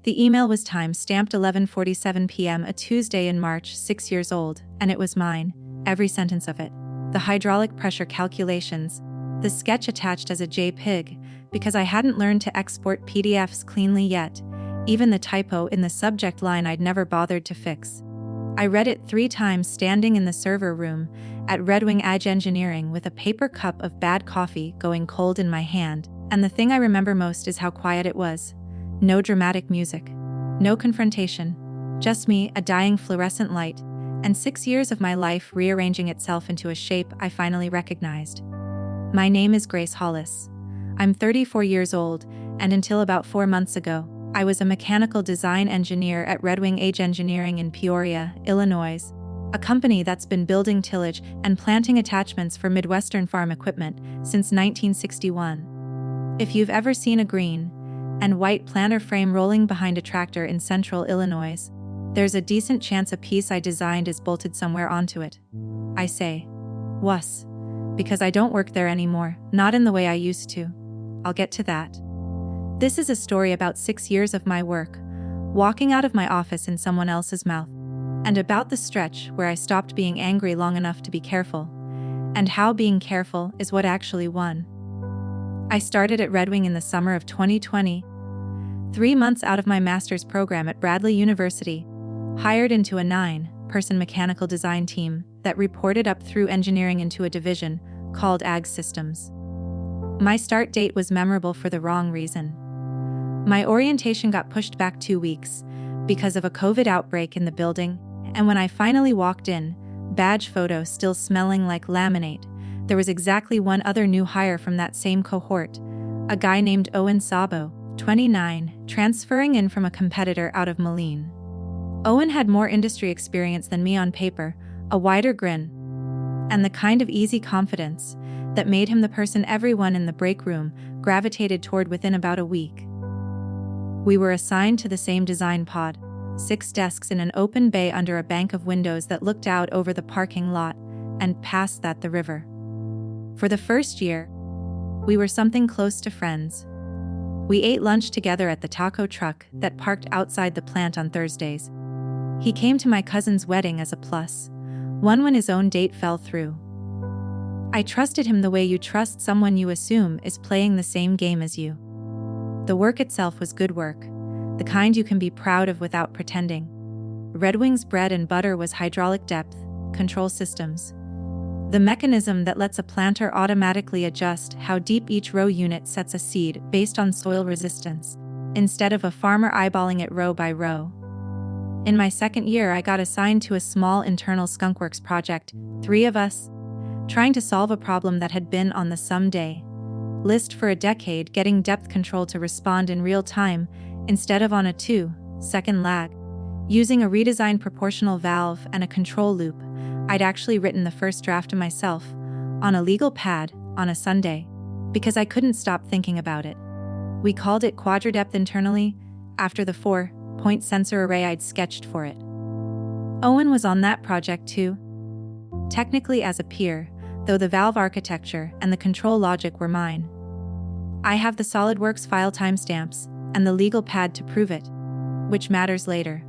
The email was time-stamped 11:47 p.m. a Tuesday in March, 6 years old, and it was mine, every sentence of it. The hydraulic pressure calculations, the sketch attached as a JPEG, because I hadn't learned to export PDFs cleanly yet, even the typo in the subject line I'd never bothered to fix. I read it 3 times standing in the server room at Red Wing Engineering with a paper cup of bad coffee going cold in my hand, and the thing I remember most is how quiet it was. No dramatic music. No confrontation. Just me, a dying fluorescent light, and 6 years of my life rearranging itself into a shape I finally recognized. My name is Grace Hollis. I'm 34 years old, and until about 4 months ago, I was a mechanical design engineer at Red Wing Engineering in Peoria, Illinois, a company that's been building tillage and planting attachments for Midwestern farm equipment since 1961. If you've ever seen a green and white planter frame rolling behind a tractor in central Illinois, there's a decent chance a piece I designed is bolted somewhere onto it. I say, wuss, because I don't work there anymore, not in the way I used to. I'll get to that. This is a story about 6 years of my work, walking out of my office in someone else's mouth, and about the stretch where I stopped being angry long enough to be careful, and how being careful is what actually won. I started at Red Wing in the summer of 2020, 3 months out of my master's program at Bradley University, hired into a 9-person mechanical design team that reported up through engineering into a division called Ag Systems. My start date was memorable for the wrong reason. My orientation got pushed back 2 weeks because of a COVID outbreak in the building, and when I finally walked in, badge photo still smelling like laminate, there was exactly one other new hire from that same cohort, a guy named Owen, 29, transferring in from a competitor out of Moline. Owen had more industry experience than me on paper, a wider grin, and the kind of easy confidence that made him the person everyone in the break room gravitated toward within about a week. We were assigned to the same design pod, 6 desks in an open bay under a bank of windows that looked out over the parking lot, and past that the river. For the first year, we were something close to friends. We ate lunch together at the taco truck that parked outside the plant on Thursdays. He came to my cousin's wedding as a plus one when his own date fell through. I trusted him the way you trust someone you assume is playing the same game as you. The work itself was good work, the kind you can be proud of without pretending. Red Wing's bread and butter was hydraulic depth control systems, the mechanism that lets a planter automatically adjust how deep each row unit sets a seed based on soil resistance, instead of a farmer eyeballing it row by row. In my second year, I got assigned to a small internal skunkworks project, 3 of us, trying to solve a problem that had been on the someday list for a decade, getting depth control to respond in real time instead of on a 2-second lag. Using a redesigned proportional valve and a control loop, I'd actually written the first draft to myself on a legal pad on a Sunday because I couldn't stop thinking about it. We called it quadradepth internally after the 4-point sensor array I'd sketched for it. Owen was on that project too, technically as a peer, though the valve architecture and the control logic were mine. I have the SolidWorks file timestamps and the legal pad to prove it, which matters later.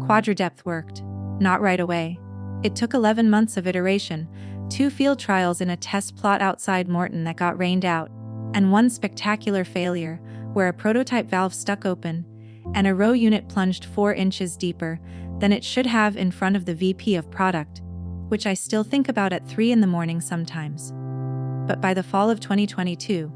Quadradepth worked, not right away. It took 11 months of iteration, 2 field trials in a test plot outside Morton that got rained out, and 1 spectacular failure where a prototype valve stuck open and a row unit plunged 4 inches deeper than it should have in front of the VP of product, which I still think about at 3 in the morning sometimes. But by the fall of 2022,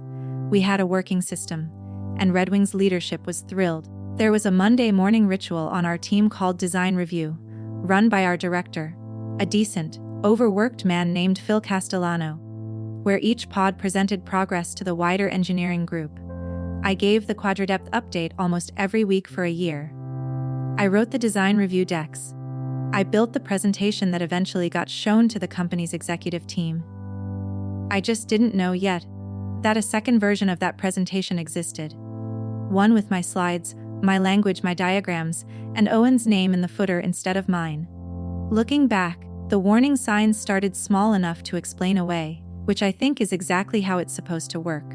we had a working system, and Red Wing's leadership was thrilled. There was a Monday morning ritual on our team called Design Review, run by our director, a decent, overworked man named Phil Castellano, where each pod presented progress to the wider engineering group. I gave the quadradepth update almost every week for a year. I wrote the design review decks. I built the presentation that eventually got shown to the company's executive team. I just didn't know yet that a second version of that presentation existed. One with my slides, my language, my diagrams, and Owen's name in the footer instead of mine. Looking back, the warning signs started small enough to explain away, which I think is exactly how it's supposed to work.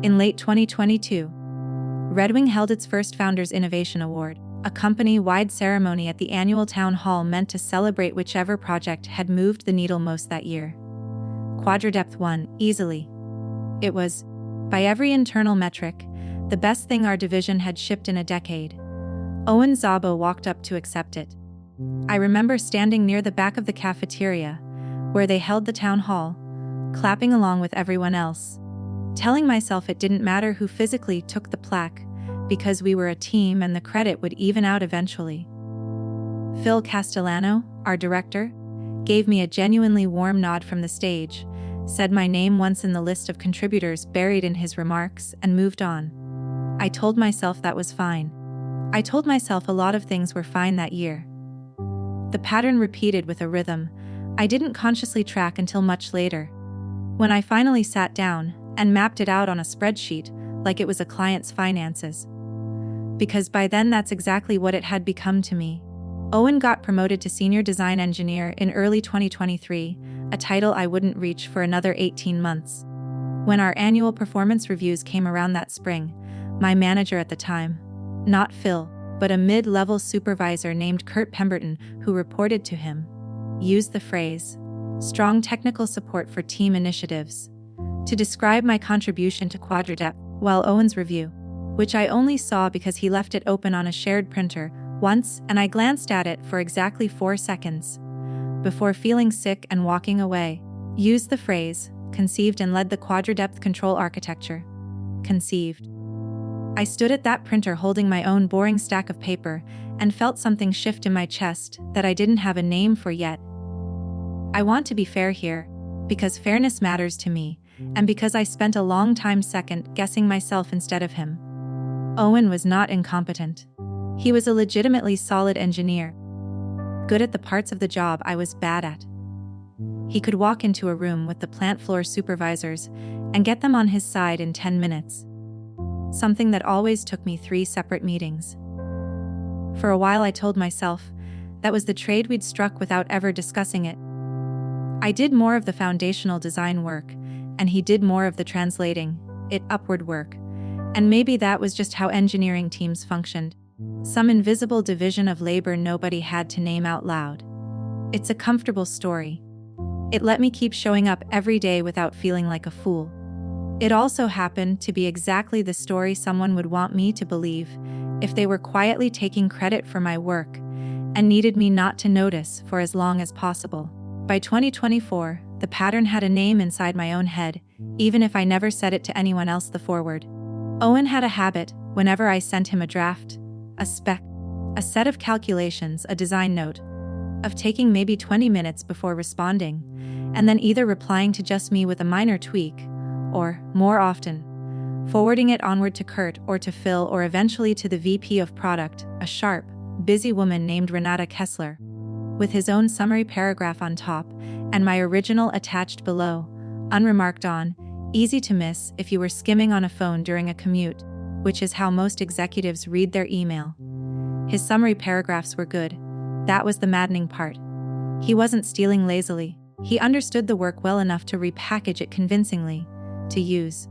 In late 2022, Red Wing held its first Founders Innovation Award, a company-wide ceremony at the annual town hall meant to celebrate whichever project had moved the needle most that year. QuadraDepth won, easily. It was, by every internal metric, the best thing our division had shipped in a decade. Owen Szabo walked up to accept it. I remember standing near the back of the cafeteria, where they held the town hall, clapping along with everyone else, telling myself it didn't matter who physically took the plaque, because we were a team and the credit would even out eventually. Phil Castellano, our director, gave me a genuinely warm nod from the stage, said my name once in the list of contributors buried in his remarks, and moved on. I told myself that was fine. I told myself a lot of things were fine that year. The pattern repeated with a rhythm I didn't consciously track until much later, when I finally sat down and mapped it out on a spreadsheet like it was a client's finances. Because by then that's exactly what it had become to me. Owen got promoted to Senior Design Engineer in early 2023, a title I wouldn't reach for another 18 months. When our annual performance reviews came around that spring, my manager at the time, not Phil, but a mid-level supervisor named Kurt Pemberton who reported to him, used the phrase, strong technical support for team initiatives, to describe my contribution to QuadraDepth, while Owen's review, which I only saw because he left it open on a shared printer once and I glanced at it for exactly 4 seconds, before feeling sick and walking away, used the phrase, conceived and led the QuadraDepth control architecture. Conceived. I stood at that printer holding my own boring stack of paper and felt something shift in my chest that I didn't have a name for yet. I want to be fair here, because fairness matters to me, and because I spent a long time second guessing myself instead of him. Owen was not incompetent. He was a legitimately solid engineer, good at the parts of the job I was bad at. He could walk into a room with the plant floor supervisors and get them on his side in 10 minutes. Something that always took me 3 separate meetings. For a while I told myself that was the trade we'd struck without ever discussing it. I did more of the foundational design work, and he did more of the translating it upward work. And maybe that was just how engineering teams functioned. Some invisible division of labor nobody had to name out loud. It's a comfortable story. It let me keep showing up every day without feeling like a fool. It also happened to be exactly the story someone would want me to believe if they were quietly taking credit for my work and needed me not to notice for as long as possible. By 2024, the pattern had a name inside my own head, even if I never said it to anyone else. The forward. Owen had a habit, whenever I sent him a draft, a spec, a set of calculations, a design note, of taking maybe 20 minutes before responding, and then either replying to just me with a minor tweak, or, more often, forwarding it onward to Kurt or to Phil or eventually to the VP of product, a sharp, busy woman named Renata Kessler, with his own summary paragraph on top and my original attached below, unremarked on, easy to miss if you were skimming on a phone during a commute, which is how most executives read their email. His summary paragraphs were good. That was the maddening part. He wasn't stealing lazily. He understood the work well enough to repackage it convincingly, to use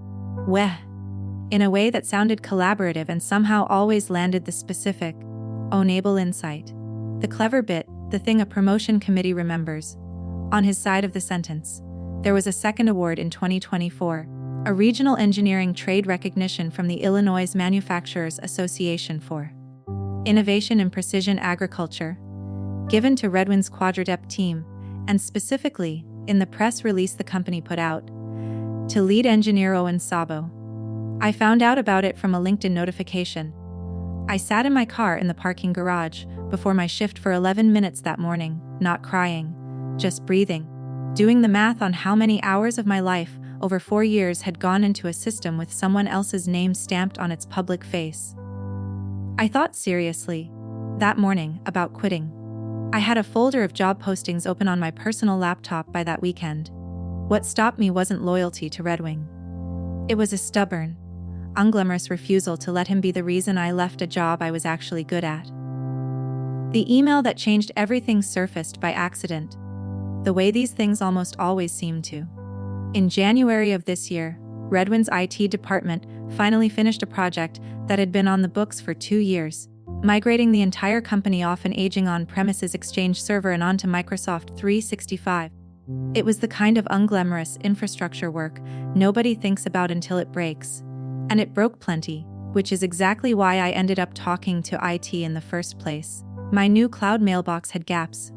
in a way that sounded collaborative and somehow always landed the specific, ownable insight. The clever bit, the thing a promotion committee remembers. On his side of the sentence, there was a second award in 2024, a regional engineering trade recognition from the Illinois Manufacturers Association for innovation in precision agriculture, given to Red Wing's QuadraDepth team, and specifically, in the press release the company put out, to lead engineer Owen Szabo. I found out about it from a LinkedIn notification. I sat in my car in the parking garage before my shift for 11 minutes that morning, not crying, just breathing, doing the math on how many hours of my life over 4 years had gone into a system with someone else's name stamped on its public face. I thought seriously, that morning, about quitting. I had a folder of job postings open on my personal laptop by that weekend. What stopped me wasn't loyalty to Red Wing. It was a stubborn, unglamorous refusal to let him be the reason I left a job I was actually good at. The email that changed everything surfaced by accident, the way these things almost always seem to. In January of this year, Red Wing's IT department finally finished a project that had been on the books for 2 years, migrating the entire company off an aging on-premises Exchange server and onto Microsoft 365. It was the kind of unglamorous infrastructure work nobody thinks about until it breaks. And it broke plenty, which is exactly why I ended up talking to IT in the first place. My new cloud mailbox had gaps,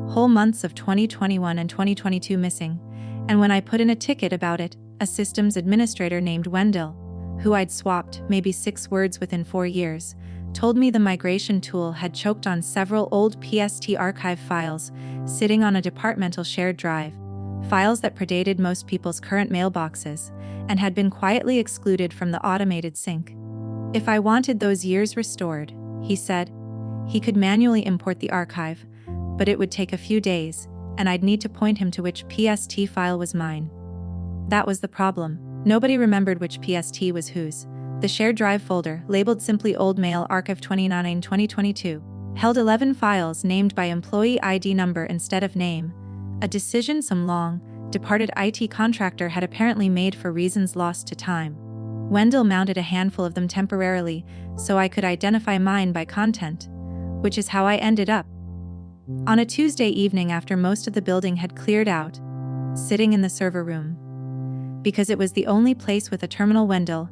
whole months of 2021 and 2022 missing, and when I put in a ticket about it, a systems administrator named Wendell, who I'd swapped maybe 6 words within 4 years, told me the migration tool had choked on several old PST archive files sitting on a departmental shared drive, files that predated most people's current mailboxes and had been quietly excluded from the automated sync. If I wanted those years restored, he said, he could manually import the archive, but it would take a few days, and I'd need to point him to which PST file was mine. That was the problem. Nobody remembered which PST was whose. The shared drive folder, labeled simply Old Mail Archive 29/2022, held 11 files named by employee ID number instead of name, a decision some long, departed IT contractor had apparently made for reasons lost to time. Wendell mounted a handful of them temporarily so I could identify mine by content, which is how I ended up on a Tuesday evening after most of the building had cleared out, sitting in the server room. Because it was the only place with a terminal Wendell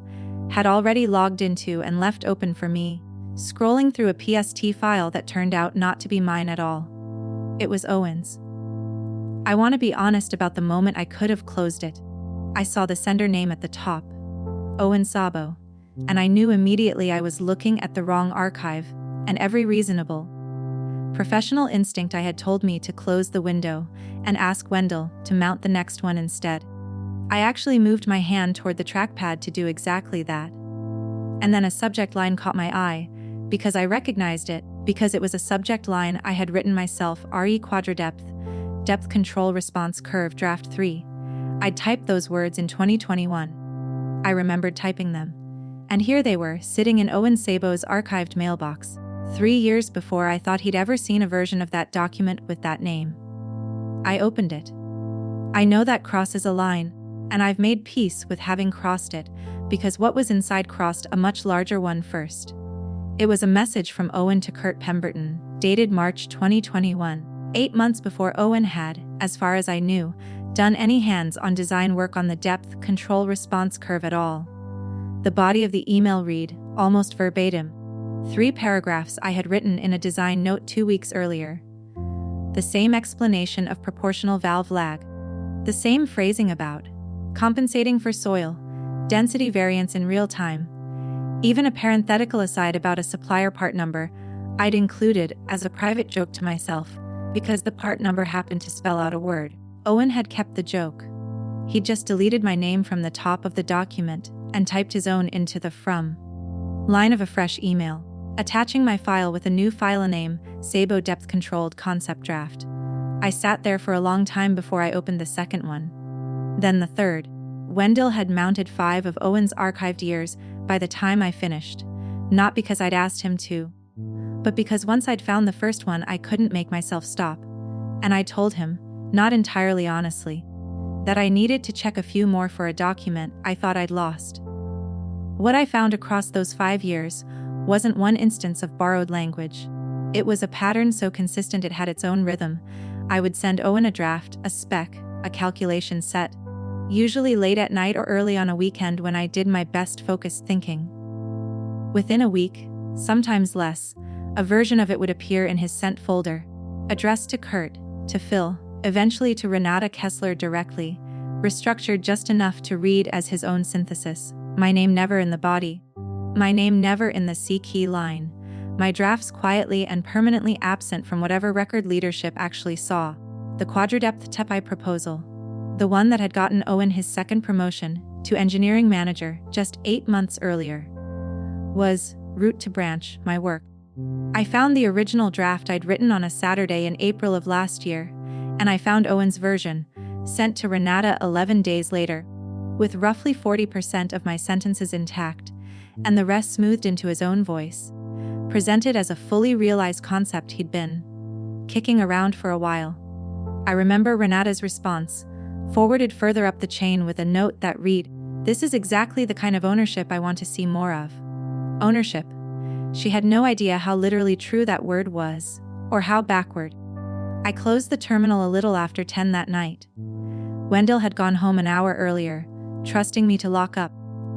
had already logged into and left open for me, scrolling through a PST file that turned out not to be mine at all. It was Owen's. I want to be honest about the moment I could have closed it. I saw the sender name at the top, Owen Sabo, and I knew immediately I was looking at the wrong archive, and every reasonable professional instinct I had told me to close the window and ask Wendell to mount the next one instead. I actually moved my hand toward the trackpad to do exactly that. And then a subject line caught my eye, because I recognized it, because it was a subject line I had written myself, RE Quadradepth, Depth Control Response Curve Draft 3. I'd typed those words in 2021. I remembered typing them. And here they were, sitting in Owen Sabo's archived mailbox, 3 years before I thought he'd ever seen a version of that document with that name. I opened it. I know that crosses a line, and I've made peace with having crossed it, because what was inside crossed a much larger one first. It was a message from Owen to Kurt Pemberton, dated March 2021, 8 months before Owen had, as far as I knew, done any hands-on design work on the depth control response curve at all. The body of the email read, almost verbatim, 3 paragraphs I had written in a design note 2 weeks earlier. The same explanation of proportional valve lag. The same phrasing about compensating for soil density variance in real time. Even a parenthetical aside about a supplier part number I'd included as a private joke to myself, because the part number happened to spell out a word. Owen had kept the joke. He'd just deleted my name from the top of the document and typed his own into the from line of a fresh email, attaching my file with a new file name, Sabo Depth Controlled Concept Draft. I sat there for a long time before I opened the second one. Then the third. Wendell had mounted 5 of Owen's archived years by the time I finished, not because I'd asked him to, but because once I'd found the first one I couldn't make myself stop, and I told him, not entirely honestly, that I needed to check a few more for a document I thought I'd lost. What I found across those 5 years wasn't one instance of borrowed language. It was a pattern so consistent it had its own rhythm. I would send Owen a draft, a spec, a calculation set, usually late at night or early on a weekend when I did my best focused thinking. Within a week, sometimes less, a version of it would appear in his sent folder, addressed to Kurt, to Phil, eventually to Renata Kessler directly, restructured just enough to read as his own synthesis. My name never in the body. My name never in the C key line. My drafts quietly and permanently absent from whatever record leadership actually saw. The Quadradepth TEPI proposal, the one that had gotten Owen his second promotion to engineering manager just 8 months earlier, was, root to branch, my work. I found the original draft I'd written on a Saturday in April of last year, and I found Owen's version, sent to Renata 11 days later, with roughly 40% of my sentences intact, and the rest smoothed into his own voice, presented as a fully realized concept he'd been kicking around for a while. I remember Renata's response, forwarded further up the chain with a note that read, This is exactly the kind of ownership I want to see more of. Ownership. She had no idea how literally true that word was, or how backward. I closed the terminal a little after 10 that night. Wendell had gone home an hour earlier, trusting me to lock up,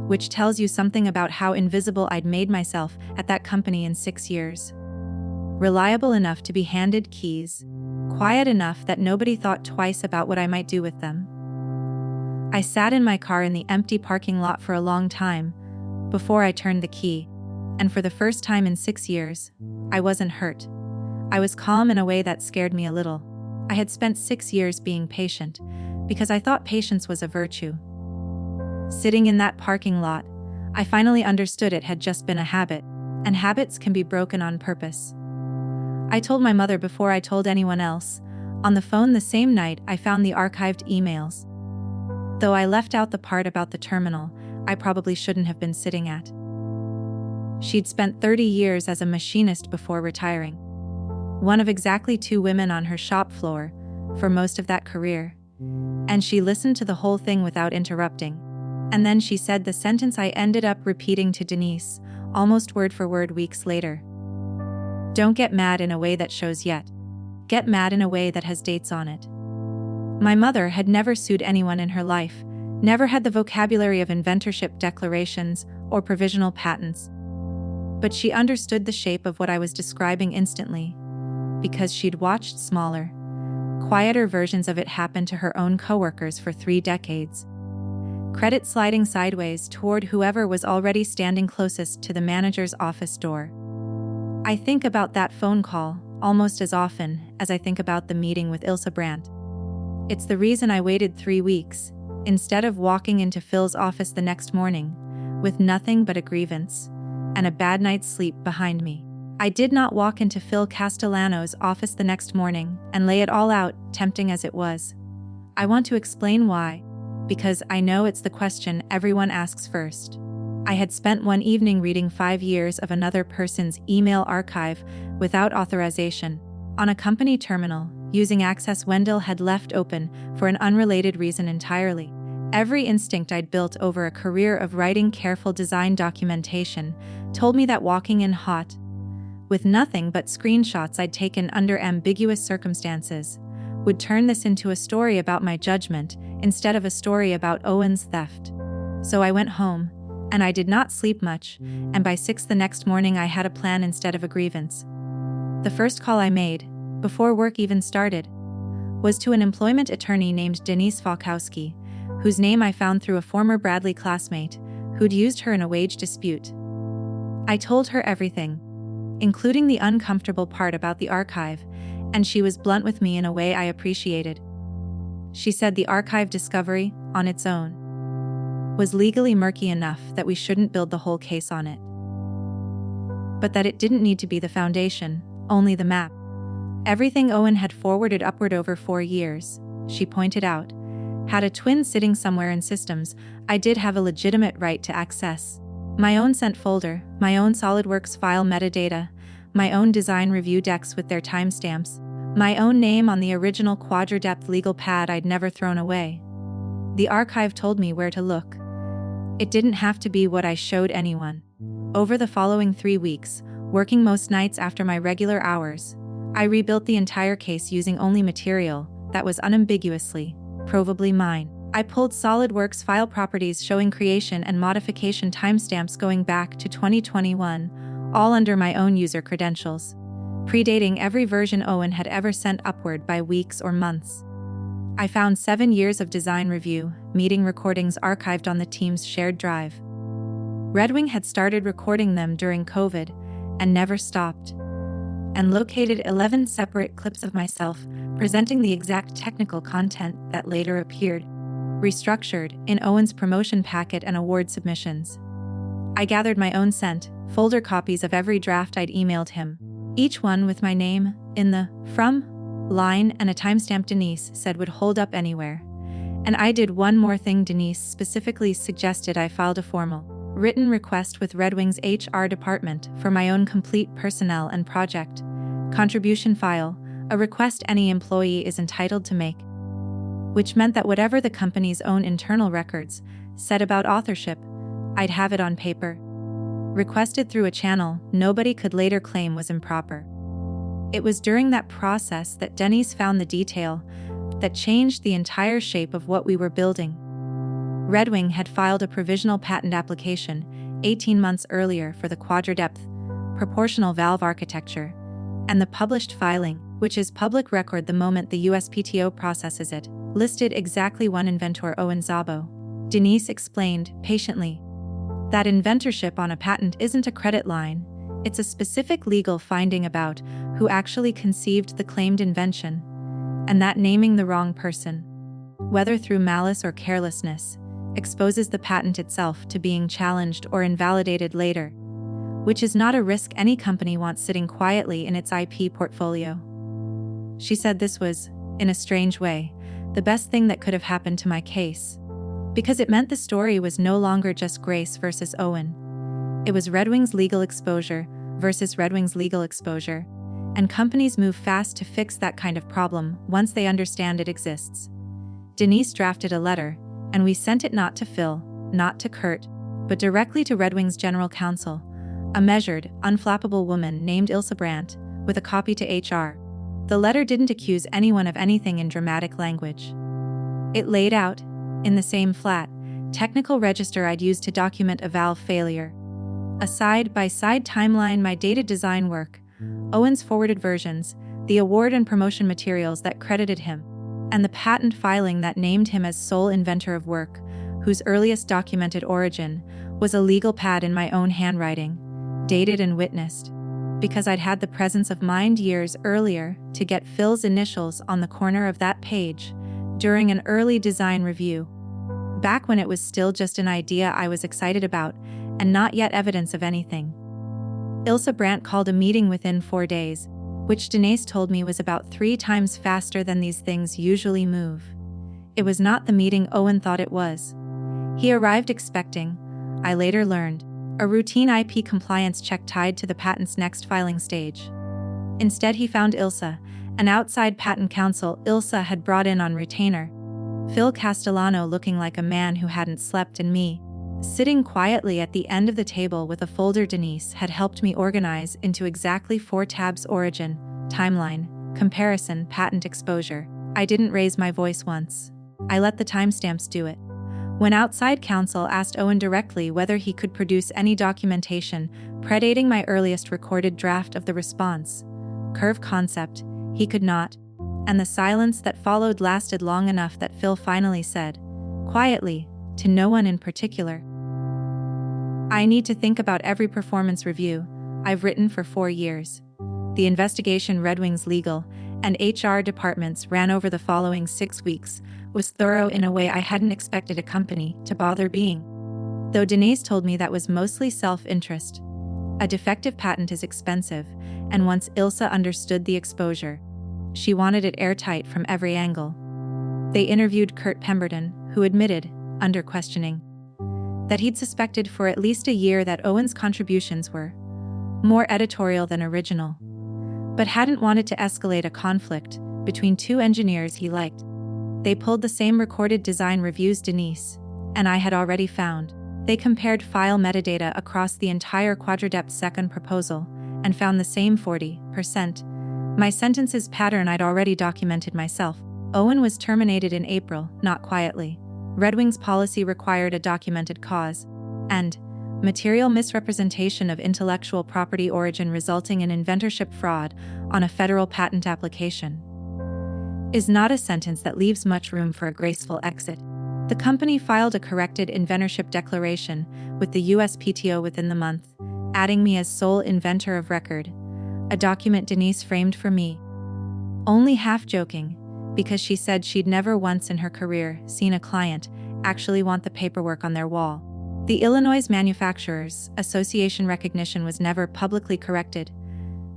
which tells you something about how invisible I'd made myself at that company in 6 years. Reliable enough to be handed keys, quiet enough that nobody thought twice about what I might do with them. I sat in my car in the empty parking lot for a long time before I turned the key, and for the first time in 6 years, I wasn't hurt. I was calm in a way that scared me a little. I had spent 6 years being patient, because I thought patience was a virtue. Sitting in that parking lot, I finally understood it had just been a habit, and habits can be broken on purpose. I told my mother before I told anyone else, on the phone the same night I found the archived emails. Though I left out the part about the terminal I probably shouldn't have been sitting at. She'd spent 30 years as a machinist before retiring. One of exactly 2 women on her shop floor for most of that career. And she listened to the whole thing without interrupting. And then she said the sentence I ended up repeating to Denise, almost word for word weeks later. Don't get mad in a way that shows yet. Get mad in a way that has dates on it. My mother had never sued anyone in her life, never had the vocabulary of inventorship declarations or provisional patents. But she understood the shape of what I was describing instantly, because she'd watched smaller, quieter versions of it happen to her own coworkers for 3 decades. Credit sliding sideways toward whoever was already standing closest to the manager's office door. I think about that phone call almost as often as I think about the meeting with Ilse Brandt. It's the reason I waited 3 weeks, instead of walking into Phil's office the next morning, with nothing but a grievance and a bad night's sleep behind me. I did not walk into Phil Castellano's office the next morning and lay it all out, tempting as it was. I want to explain why, because I know it's the question everyone asks first. I had spent one evening reading 5 years of another person's email archive without authorization, on a company terminal, using access Wendell had left open for an unrelated reason entirely. Every instinct I'd built over a career of writing careful design documentation told me that walking in hot, with nothing but screenshots I'd taken under ambiguous circumstances, would turn this into a story about my judgment instead of a story about Owen's theft. So I went home, and I did not sleep much, and by 6 the next morning I had a plan instead of a grievance. The first call I made, before work even started, was to an employment attorney named Denise Falkowski, whose name I found through a former Bradley classmate who'd used her in a wage dispute. I told her everything, including the uncomfortable part about the archive, and she was blunt with me in a way I appreciated. She said the archive discovery, on its own, was legally murky enough that we shouldn't build the whole case on it. But that it didn't need to be the foundation, only the map. Everything Owen had forwarded upward over 4 years, she pointed out, had a twin sitting somewhere in systems I did have a legitimate right to access. My own sent folder, my own SolidWorks file metadata, my own design review decks with their timestamps, my own name on the original quadra-depth legal pad I'd never thrown away. The archive told me where to look. It didn't have to be what I showed anyone. Over the following 3 weeks, working most nights after my regular hours, I rebuilt the entire case using only material that was unambiguously, provably mine. I pulled SolidWorks file properties showing creation and modification timestamps going back to 2021, all under my own user credentials, predating every version Owen had ever sent upward by weeks or months. I found 7 years of design review, meeting recordings archived on the team's shared drive. Red Wing had started recording them during COVID and never stopped, and located 11 separate clips of myself presenting the exact technical content that later appeared, restructured, in Owen's promotion packet and award submissions. I gathered my own sent, folder copies of every draft I'd emailed him, each one with my name in the from line and a timestamp Denise said would hold up anywhere. And I did one more thing. Denise specifically suggested I filed a formal, written request with Red Wing's HR department for my own complete personnel and project contribution file, a request any employee is entitled to make, which meant that whatever the company's own internal records said about authorship, I'd have it on paper. Requested through a channel nobody could later claim was improper. It was during that process that Denise found the detail that changed the entire shape of what we were building. Red Wing had filed a provisional patent application 18 months earlier for the quadra-depth, proportional valve architecture, and the published filing, which is public record the moment the USPTO processes it, listed exactly one inventor, Owen Szabo. Denise explained, patiently, that inventorship on a patent isn't a credit line, it's a specific legal finding about who actually conceived the claimed invention, and that naming the wrong person, whether through malice or carelessness, exposes the patent itself to being challenged or invalidated later, which is not a risk any company wants sitting quietly in its IP portfolio. She said this was, in a strange way, the best thing that could have happened to my case, because it meant the story was no longer just Grace versus Owen. It was Red Wing's legal exposure versus Red Wing's legal exposure, and companies move fast to fix that kind of problem once they understand it exists. Denise drafted a letter, and we sent it not to Phil, not to Kurt, but directly to Red Wing's general counsel, a measured, unflappable woman named Ilse Brandt, with a copy to HR. The letter didn't accuse anyone of anything in dramatic language. It laid out, in the same flat, technical register I'd used to document a valve failure, a side-by-side timeline, my dated design work, Owen's forwarded versions, the award and promotion materials that credited him, and the patent filing that named him as sole inventor of work, whose earliest documented origin was a legal pad in my own handwriting, dated and witnessed, because I'd had the presence of mind years earlier to get Phil's initials on the corner of that page during an early design review, back when it was still just an idea I was excited about and not yet evidence of anything. Ilse Brandt called a meeting within 4 days, which Denise told me was about 3 times faster than these things usually move. It was not the meeting Owen thought it was. He arrived expecting, I later learned, a routine IP compliance check tied to the patent's next filing stage. Instead, he found Ilse, an outside patent counsel Ilse had brought in on retainer, Phil Castellano looking like a man who hadn't slept, and me, sitting quietly at the end of the table with a folder Denise had helped me organize into exactly 4 tabs: origin, timeline, comparison, patent exposure. I didn't raise my voice once. I let the timestamps do it. When outside counsel asked Owen directly whether he could produce any documentation predating my earliest recorded draft of the response, curve concept, he could not, and the silence that followed lasted long enough that Phil finally said, quietly, to no one in particular, I need to think about every performance review I've written for 4 years. The investigation Red Wing's legal and HR departments ran over the following 6 weeks was thorough in a way I hadn't expected a company to bother being. Though Denise told me that was mostly self-interest. A defective patent is expensive, and once Ilse understood the exposure, she wanted it airtight from every angle. They interviewed Kurt Pemberton, who admitted, under questioning, that he'd suspected for at least a year that Owen's contributions were more editorial than original, but hadn't wanted to escalate a conflict between 2 engineers he liked. They pulled the same recorded design reviews Denise and I had already found. They compared file metadata across the entire quadra-depth second proposal and found the same 40%. My sentences pattern I'd already documented myself. Owen was terminated in April, not quietly. Red Wing's policy required a documented cause, and material misrepresentation of intellectual property origin resulting in inventorship fraud on a federal patent application is not a sentence that leaves much room for a graceful exit. The company filed a corrected inventorship declaration with the USPTO within the month, adding me as sole inventor of record, a document Denise framed for me, only half joking, because she said she'd never once in her career seen a client actually want the paperwork on their wall. The Illinois Manufacturers Association recognition was never publicly corrected,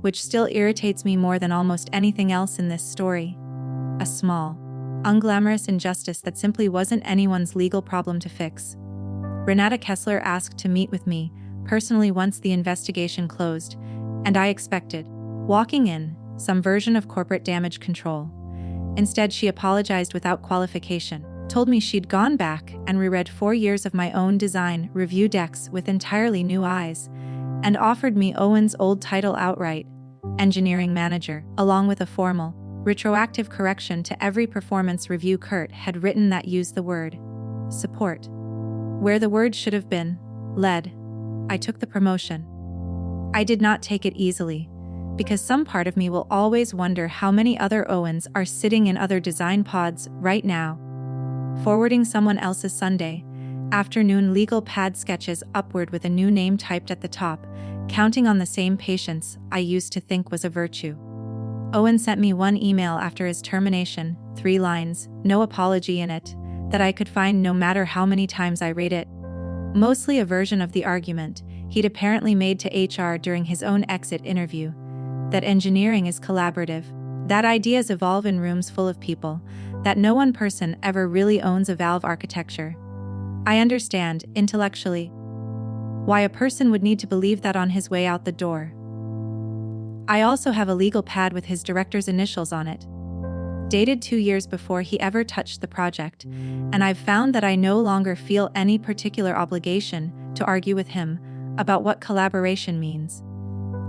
which still irritates me more than almost anything else in this story. A small, unglamorous injustice that simply wasn't anyone's legal problem to fix. Renata Kessler asked to meet with me personally once the investigation closed, and I expected, walking in, some version of corporate damage control. Instead, she apologized without qualification. told me she'd gone back and reread 4 years of my own design review decks with entirely new eyes, and offered me Owen's old title outright, engineering manager, along with a formal, retroactive correction to every performance review Kurt had written that used the word support where the word should have been led. I took the promotion. I did not take it easily, because some part of me will always wonder how many other Owens are sitting in other design pods right now, forwarding someone else's Sunday afternoon legal pad sketches upward with a new name typed at the top, counting on the same patience I used to think was a virtue. Owen sent me one email after his termination, 3 lines, no apology in it, that I could find no matter how many times I read it. Mostly a version of the argument he'd apparently made to HR during his own exit interview, that engineering is collaborative, that ideas evolve in rooms full of people, that no one person ever really owns a valve architecture. I understand, intellectually, why a person would need to believe that on his way out the door. I also have a legal pad with his director's initials on it, dated 2 years before he ever touched the project, and I've found that I no longer feel any particular obligation to argue with him about what collaboration means.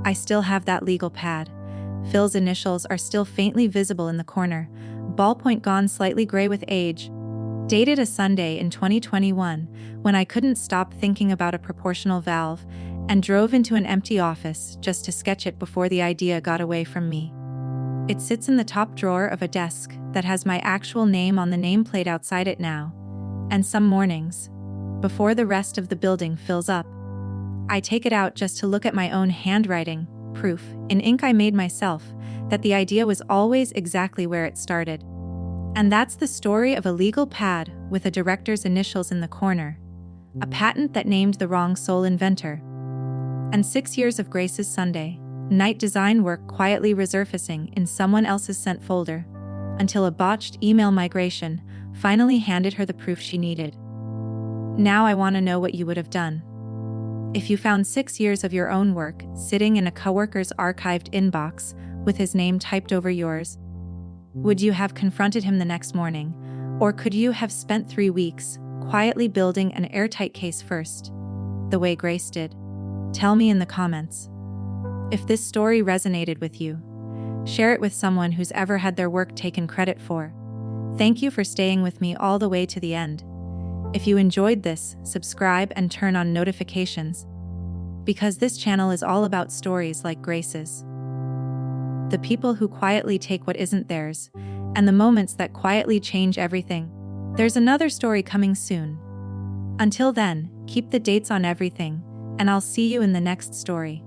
I still have that legal pad. Phil's initials are still faintly visible in the corner, ballpoint gone slightly gray with age. Dated a Sunday in 2021, when I couldn't stop thinking about a proportional valve, and drove into an empty office just to sketch it before the idea got away from me. It sits in the top drawer of a desk that has my actual name on the nameplate outside it now, and some mornings, before the rest of the building fills up, I take it out just to look at my own handwriting, proof, in ink I made myself, that the idea was always exactly where it started. And that's the story of a legal pad with a director's initials in the corner, a patent that named the wrong sole inventor, and 6 years of Grace's Sunday night design work quietly resurfacing in someone else's sent folder, until a botched email migration finally handed her the proof she needed. Now I want to know what you would have done if you found 6 years of your own work sitting in a coworker's archived inbox with his name typed over yours. Would you have confronted him the next morning, or could you have spent 3 weeks quietly building an airtight case first, the way Grace did? Tell me in the comments. If this story resonated with you, share it with someone who's ever had their work taken credit for. Thank you for staying with me all the way to the end. If you enjoyed this, subscribe and turn on notifications, because this channel is all about stories like Grace's. The people who quietly take what isn't theirs, and the moments that quietly change everything. There's another story coming soon. Until then, keep the dates on everything, and I'll see you in the next story.